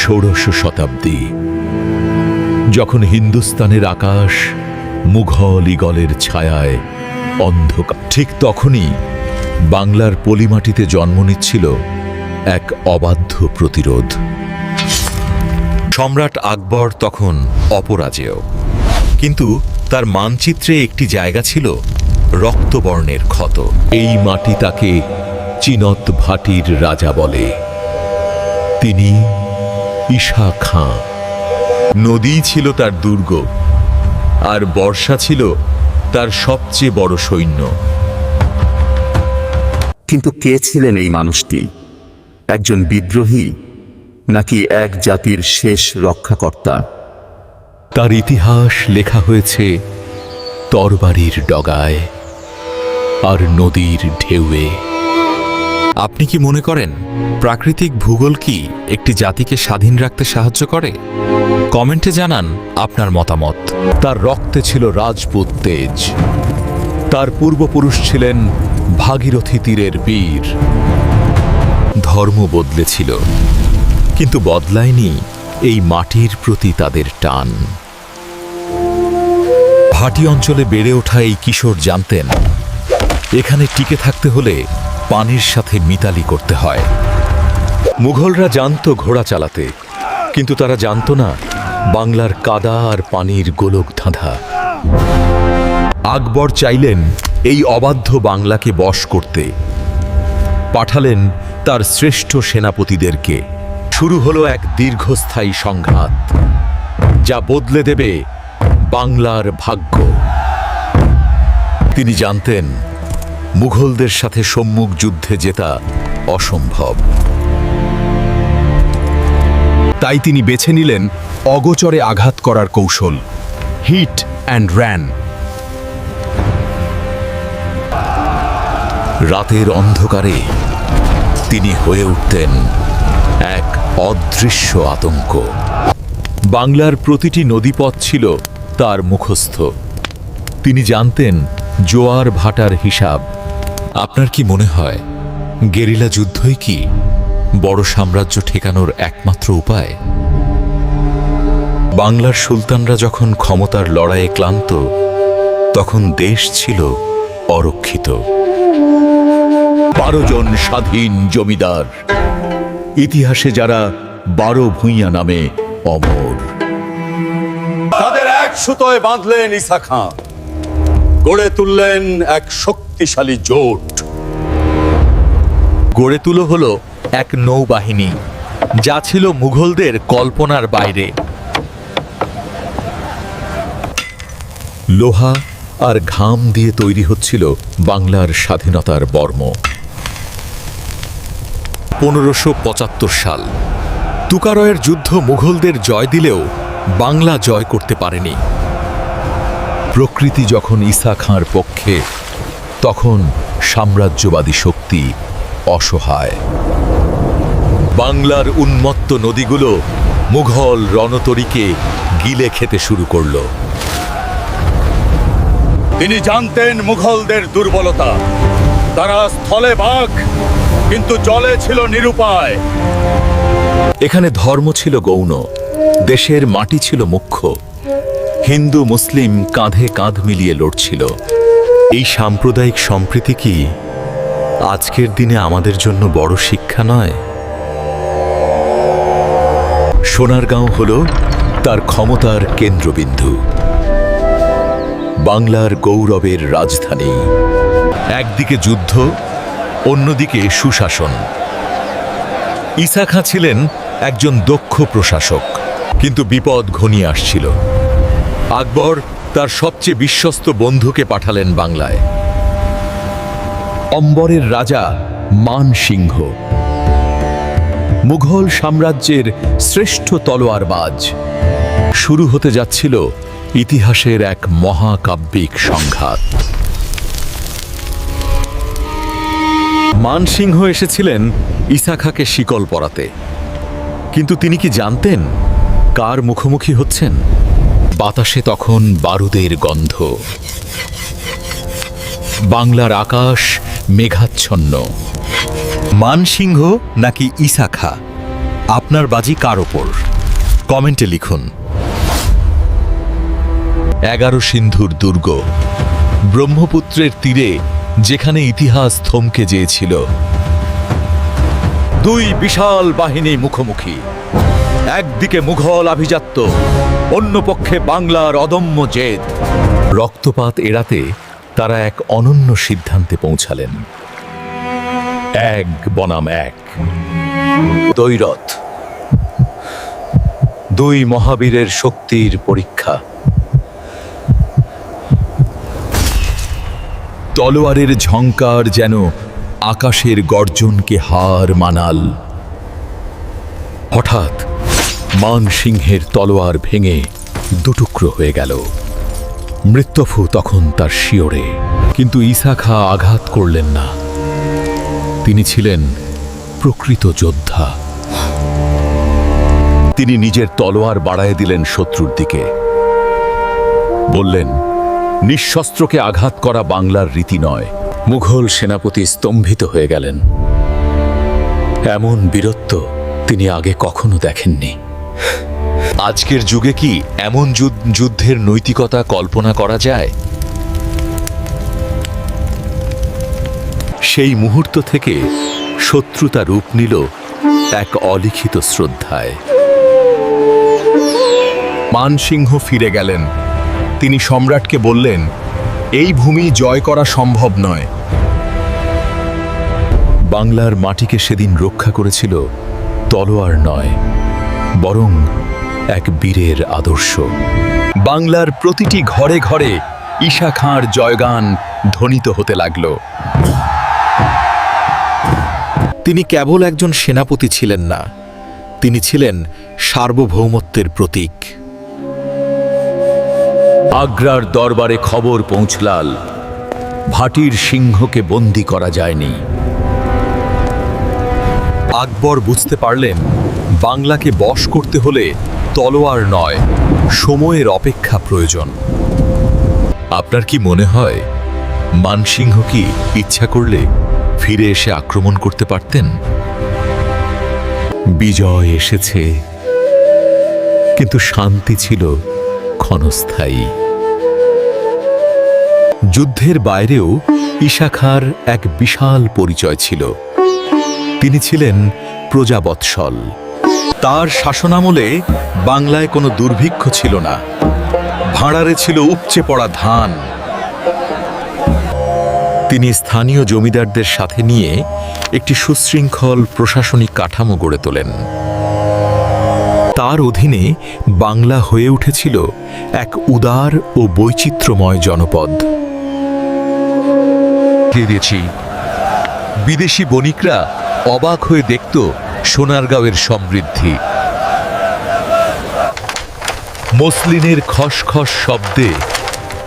ষোড়শ শতাব্দী, যখন হিন্দুস্তানের আকাশ মুঘল ঈগলের ছায়ায় অন্ধকার, ঠিক তখনই বাংলার পলিমাটিতে জন্ম নিচ্ছিল এক অবাধ্য প্রতিরোধ। সম্রাট আকবর তখন অপরাজেয়, কিন্তু তার মানচিত্রে একটি জায়গা ছিল রক্তবর্ণের ক্ষত। এই মাটি তাকে চিনত ভাটির রাজা বলে। তিনি ঈশা খাঁ। নদী ছিল তার দুর্গ, আর বর্ষা ছিল তার সবচেয়ে বড় সৈন্য। কিন্তু কে ছিলেন এই মানুষটি? একজন বিদ্রোহী নাকি এক জাতির শেষ রক্ষাকর্তা? তার ইতিহাস লেখা হয়েছে তরবারির ডগায় আর নদীর ঢেউয়ে। আপনি কি মনে করেন প্রাকৃতিক ভূগোল কি একটি জাতিকে স্বাধীন রাখতে সাহায্য করে? কমেন্টে জানান আপনার মতামত। তার রক্তে ছিল রাজপুত তেজ। তার পূর্বপুরুষ ছিলেন ভাগীরথী তীরের বীর। ধর্ম বদলেছিল, কিন্তু বদলায়নি এই মাটির প্রতি তাদের টান। ভাটি অঞ্চলে বেড়ে ওঠা এই কিশোর জানতেন, এখানে টিকে থাকতে হলে পানির সাথে মিতালি করতে হয়। মুঘলরা জানত ঘোড়া চালাতে, কিন্তু তারা জানত না বাংলার কাদা আর পানির গোলক ধাঁধা। আকবর চাইলেন এই অবাধ্য বাংলাকে বশ করতে। পাঠালেন তার শ্রেষ্ঠ সেনাপতিদেরকে। শুরু হলো এক দীর্ঘস্থায়ী সংঘাত, যা বদলে দেবে বাংলার ভাগ্য। তিনি জানতেন মুঘলদের সাথে সম্মুখ যুদ্ধে জেতা অসম্ভব। তাই তিনি বেছে নিলেন অগোচরে আঘাত করার কৌশল, হিট অ্যান্ড র্যান। রাতের অন্ধকারে তিনি হয়ে উঠতেন এক অদৃশ্য আতঙ্ক। বাংলার প্রতিটি নদীপথ ছিল তার মুখস্থ। তিনি জানতেন জোয়ার ভাটার হিসাব। আপনার কি মনে হয় গেরিলা যুদ্ধই কি বড় সাম্রাজ্য ঠেকানোর একমাত্র উপায়? বাংলার সুলতানরা যখন ক্ষমতার লড়াইয়ে ক্লান্ত, তখন দেশ ছিল অরক্ষিত। 12 জন স্বাধীন জমিদার, ইতিহাসে যারা 12 ভূঁইয়া নামে অমর। তাদের এক সুতোয় বাঁধলেন ঈশা খাঁ, গড়ে তুললেন এক শক্তিশালী জোট। গড়ে তুলো হলো এক নৌবাহিনী, যা ছিল মুঘলদের কল্পনার বাইরে। লোহা আর ঘাম দিয়ে তৈরি হচ্ছিল বাংলার স্বাধীনতার বর্ম। 1575 সাল তুকারয়ের যুদ্ধ মুঘলদের জয় দিলেও বাংলা জয় করতে পারেনি। প্রকৃতি যখন ঈশা খাঁর পক্ষে, তখন সাম্রাজ্যবাদী শক্তি অসহায়। বাংলার উন্মত্ত নদীগুলো মুঘল রণতরীকে গিলে খেতে শুরু করল। তিনি জানতেন মুঘলদের দুর্বলতা। তারা স্থলে বাঘ, কিন্তু জলে ছিল নিরুপায়। এখানে ধর্ম ছিল গৌণ, দেশের মাটি ছিল মুখ্য। হিন্দু মুসলিম কাঁধে কাঁধ মিলিয়ে লড়ছিল। এই সাম্প্রদায়িক সম্প্রীতি কি আজকের দিনে আমাদের জন্য বড় শিক্ষা নয়? সোনারগাঁও হল তার ক্ষমতার কেন্দ্রবিন্দু, বাংলার গৌরবের রাজধানী। একদিকে যুদ্ধ, অন্যদিকে সুশাসন। ঈশা খাঁ ছিলেন একজন দক্ষ প্রশাসক, কিন্তু বিপদ ঘনিয়ে আসছিল। আকবর তার সবচেয়ে বিশ্বস্ত বন্ধুকে পাঠালেন বাংলায়, অম্বরের রাজা মান সিংহ, মুঘল সাম্রাজ্যের শ্রেষ্ঠ তলোয়ারবাজ। শুরু হতে যাচ্ছিল ইতিহাসের এক মহাকাব্যিক সংঘাত। মানসিংহ এসেছিলেন ঈশা খাঁকে শিকল পরাতে, কিন্তু তিনি কি জানতেন কার মুখোমুখি হচ্ছেন? বাতাসে তখন বারুদের গন্ধ, বাংলার আকাশ মেঘাচ্ছন্ন। মানসিংহ নাকি ঈশা খাঁ? আপনার বাজি কার ওপর? কমেন্টে লিখুন। 11 সিন্ধুর দুর্গ, ব্রহ্মপুত্রের তীরে, যেখানে ইতিহাস থমকে যেয়েছিল। দুই বিশাল বাহিনী মুখোমুখি, একদিকে মুঘল আভিজাত্য, অন্য পক্ষে বাংলার অদম্য জেদ। রক্তপাত এড়াতে তারা এক অনন্য সিদ্ধান্তে পৌঁছালেন। এক বনাম এক দ্বৈরথ, দুই মহাবীরের শক্তির পরীক্ষা। তলোয়ারের ঝংকার যেন আকাশের গর্জনকে হার মানাল। হঠাৎ মানসিংহের তলোয়ার ভেঙে দুটুকরো হয়ে গেল। মৃত্যফু তখন তার শিয়রে, কিন্তু ঈসা খাঁ আঘাত করলেন না। তিনি ছিলেন প্রকৃত যোদ্ধা। তিনি নিজের তলোয়ার বাড়ায় দিলেন শত্রুর দিকে। বললেন, নিঃশস্ত্রকে আঘাত করা বাংলার রীতি নয়। মুঘল সেনাপতি স্তম্ভিত হয়ে গেলেন। এমন বীরত্ব তিনি আগে কখনো দেখেননি। আজকের যুগে কি এমন যুদ্ধের নৈতিকতা কল্পনা করা যায়? সেই মুহূর্ত থেকে শত্রুতা রূপ নিল এক অলিখিত শ্রদ্ধায়। মানসিংহ ফিরে গেলেন। তিনি সম্রাটকে বললেন, এই ভূমি জয় করা সম্ভব নয়। বাংলার মাটিকে সেদিন রক্ষা করেছিল তলোয়ার নয়, বরং এক বীরের আদর্শ। বাংলার প্রতিটি ঘরে ঘরে ঈসা খাঁর জয়গান ধ্বনিত হতে লাগল। তিনি কেবল একজন সেনাপতি ছিলেন না, তিনি ছিলেন সার্বভৌমত্বের প্রতীক। আগ্রার দরবারে খবর পৌঁছলাল, ভাটির সিংহকে বন্দী করা যায়নি। আকবর বুঝতে পারলেন, বাংলাকে বশ করতে হলে তলোয়ার নয়, সময়ের অপেক্ষা প্রয়োজন। আপনার কি মনে হয় মানসিংহ কি ইচ্ছা করলে ফিরে এসে আক্রমণ করতে পারতেন? বিজয় এসেছে, কিন্তু শান্তি ছিল ক্ষণস্থায়ী। যুদ্ধের বাইরেও ঈসা খাঁর এক বিশাল পরিচয় ছিল। তিনি ছিলেন প্রজাবৎসল। তার শাসনামলে বাংলায় কোনো দুর্ভিক্ষ ছিল না, ভাঁড়ারে ছিল উপচে পড়া ধান। তিনি স্থানীয় জমিদারদের সাথে নিয়ে একটি সুশৃঙ্খল প্রশাসনিক কাঠামো গড়ে তোলেন। তার অধীনে বাংলা হয়ে উঠেছিল এক উদার ও বৈচিত্র্যময় জনপদ। বিদেশি বণিকরা অবাক হয়ে দেখত সোনারগাঁওয়ের সমৃদ্ধি। মসলিনের খসখস শব্দে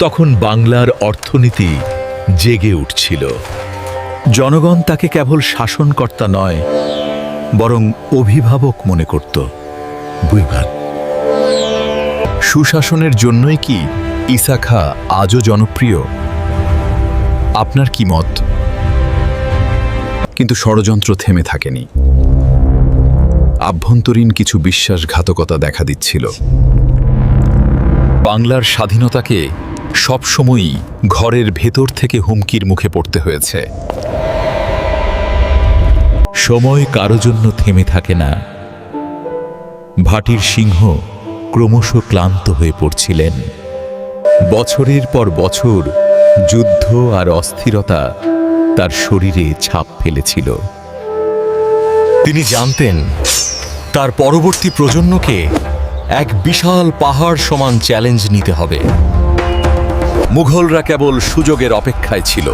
তখন বাংলার অর্থনীতি জেগে উঠছিল। জনগণ তাকে কেবল শাসনকর্তা নয়, বরং অভিভাবক মনে করত। বুঝলেন, সুশাসনের জন্যই কি ঈসা খাঁ আজও জনপ্রিয়? আপনার কি মত? কিন্তু ষড়যন্ত্র থেমে থাকেনি। আভ্যন্তরীণ কিছু বিশ্বাসঘাতকতা দেখা দিচ্ছিল। বাংলার স্বাধীনতাকে সবসময়ই ঘরের ভেতর থেকে হুমকির মুখে পড়তে হয়েছে। সময় কারো জন্য থেমে থাকে না। ভাটির সিংহ ক্রমশ ক্লান্ত হয়ে পড়ছিলেন। বছরের পর বছর যুদ্ধ আর অস্থিরতা তার শরীরে ছাপ ফেলেছিল। তিনি জানতেন, তার পরবর্তী প্রজন্মকে এক বিশাল পাহাড় সমান চ্যালেঞ্জ নিতে হবে। মুঘলরা কেবল সুযোগের অপেক্ষায় ছিল,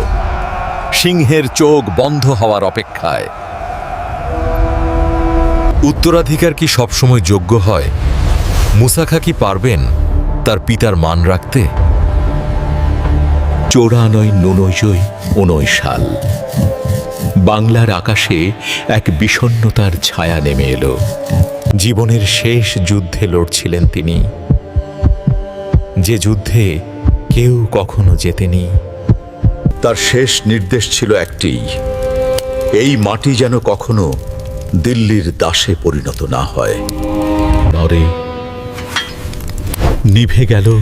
সিংহের চোখ বন্ধ হওয়ার অপেক্ষায়। উত্তরাধিকার কি সবসময় যোগ্য হয়? মুসা খাঁ কি পারবেন তার পিতার মান রাখতে? 94-99 সাল বাংলার আকাশে এক বিষণ্ণতার ছায়া নেমে এলো। জীবনের শেষ যুদ্ধে লড়ছিলেন তিনি, যে যুদ্ধে কেউ কখনো জেতেনি। তার শেষ নির্দেশ ছিল একটি, এই মাটি যেন কখনো দিল্লির দাসে পরিণত না হয়। পরে নিভে গেল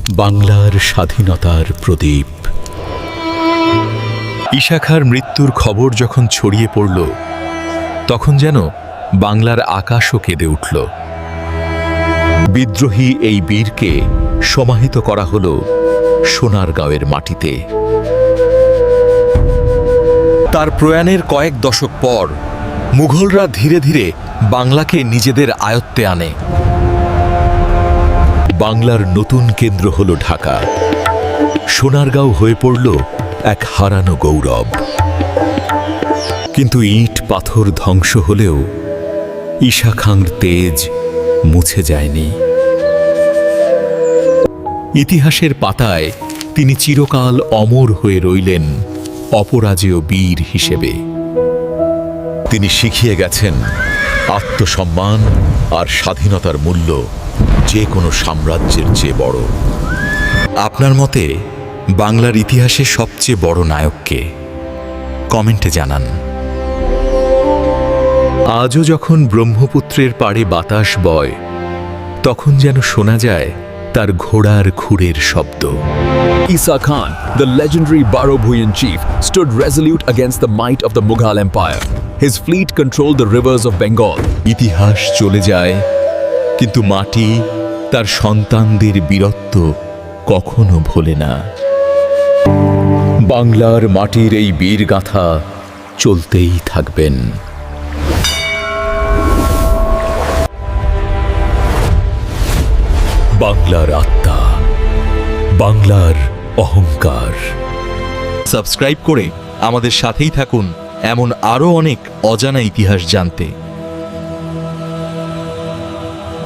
বাংলার স্বাধীনতার প্রদীপ। ঈশা খাঁর মৃত্যুর খবর যখন ছড়িয়ে পড়ল, তখন যেন বাংলার আকাশও কেঁদে উঠল। বিদ্রোহী এই বীরকে সমাহিত করা হল সোনারগাঁওয়ের মাটিতে। তার প্রয়াণের কয়েক দশক পর মুঘলরা ধীরে ধীরে বাংলাকে নিজেদের আয়ত্তে আনে। বাংলার নতুন কেন্দ্র হল ঢাকা। সোনারগাঁও হয়ে পড়ল এক হারানো গৌরব। কিন্তু ইট পাথর ধ্বংস হলেও ঈশা খাঁর তেজ মুছে যায়নি। ইতিহাসের পাতায় তিনি চিরকাল অমর হয়ে রইলেন অপরাজেয় বীর হিসেবে। তিনি শিখিয়ে গেছেন আত্মসম্মান আর স্বাধীনতার মূল্য যে কোনো সাম্রাজ্যের চেয়ে বড়। আপনার মতে বাংলার ইতিহাসে সবচেয়ে বড় নায়ককে? কমেন্টে জানান। আজও যখন ব্রহ্মপুত্রের পাড়ে বাতাস বয়, তখন যেন শোনা যায় তার ঘোড়ার খুরের শব্দ। Isa Khan, the legendary Barobhuyan chief, stood resolute against the might of the Mughal Empire. His fleet controlled the rivers of Bengal. ইতিহাস চলে যায়, কিন্তু মাটি তার সন্তানদের বীরত্ব কখনো ভোলে না। বাংলার মাটির এই বীরগাথা চলতেই থাকবেন। বাংলার আত্মা, বাংলার অহংকার। সাবস্ক্রাইব করে আমাদের সাথেই থাকুন এমন আরও অনেক অজানা ইতিহাস জানতে।